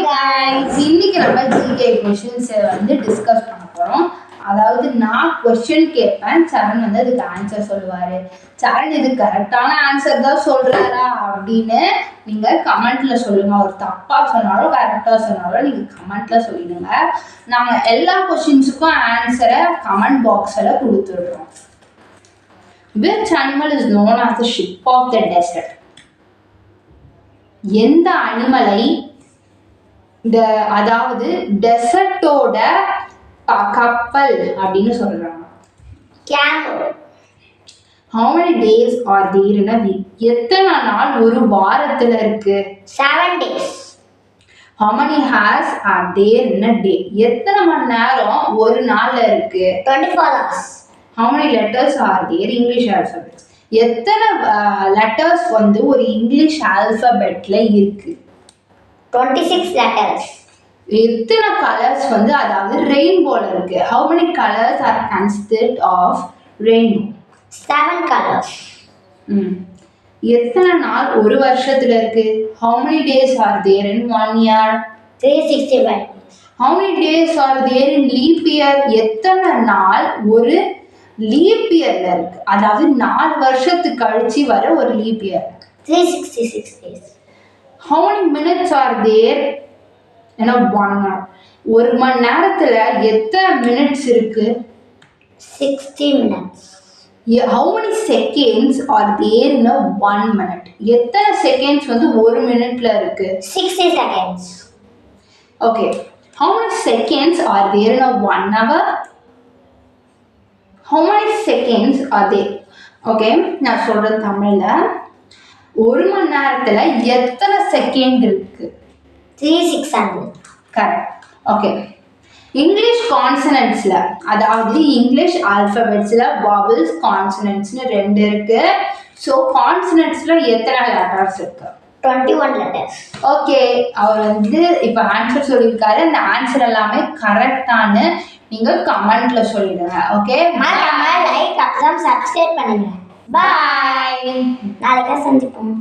guys, இன்னைக்கு நம்ம GK questions வந்து டிஸ்கஸ் பண்ண போறோம். அதாவது நான் क्वेश्चन கேட்பேன், சரண் வந்து அதுக்கு ஆன்சர் சொல்லுவாரு. சரண் இது கரெக்டான ஆன்சர் தான் சொல்றாரா அப்படின்னு நீங்க கமெண்ட்ல சொல்லுங்க. ஒரு தப்பா சொன்னாலும் கரெக்டா சொன்னாலும் நீங்க கமெண்ட்ல சொல்லிடுங்க. நாங்க எல்லா क्वेश्चंसக்கும் ஆன்சரை கமெண்ட் பாக்ஸ்ல கொடுத்துடுறோம். Which animal is known as the ship of the desert? எந்த அனிமலை அதாவது டெசர்ட்டோட கப்பல் அப்படின்னு சொல்றாங்க? Camel. How many days are there in a week? எத்தனை நாள் ஒரு வாரத்துல இருக்கு? 7 days. How many hours are there in a day? எத்தனை மணி நேரம் ஒரு நாள்ல இருக்கு? 24 hours. How many letters are there English alphabet? எத்தனை லெட்டர்ஸ் வந்து ஒரு இங்கிலீஷ் ஆல்பபெட்ல இருக்கு? 26 letters. எத்தனை கலர்ஸ் வந்து அதாவது ரெயின்போல இருக்கு? How many colors are consisted of rainbow? 7 colors. எத்தனை நாள் ஒரு வருஷத்துல இருக்கு? How many days are there in 1 year? 365. How many days are there in leap year? எத்தனை நாள் ஒரு லீப் இயர்ல இருக்கு? அதாவது 4 வருஷத்துக்கு கழிச்சு வர ஒரு leap year. 366 days. How many minutes are there in a 1 hour? ஒரு மணி நேரத்துல எத்தனை மினிட்ஸ் இருக்கு? 60 minutes. How many seconds are there in a 1 minute? எத்தனை செகண்ட்ஸ் வந்து ஒரு மினிட்ல இருக்கு? 60 seconds. Okay. How many seconds are there in a 1 hour? How many seconds are there? Okay, நான் சொல்றது தமிழ்ல. ஒரு மணி நேரத்துல எத்தனை செகண்ட் இருக்கு? 3600. கரெக்ட். ஓகே, இங்கிலீஷ் கான்சனன்ட்ஸ்ல அதாவது இங்கிலீஷ் ஆல்பபெட்ஸ்ல வவல்ஸ் கான்சனன்ட்ஸ்னு 2 இருக்கு. ஸோ கான்சனன்ட்ஸ்ல எத்தனை லெட்டர்ஸ் இருக்கு? 21 letters. ஓகே, அவர் வந்து இப்போ ஆன்சர் சொல்லியிருக்காரு. அந்த ஆன்சர் எல்லாமே கரெக்டானு நீங்க கமெண்ட்ல சொல்லிடுங்க. ஓகே, மறக்காம லைக் அப்புறம் சப்ஸ்கிரைப் பண்ணுங்க. பை. நாளைக்கு சந்திப்போம்.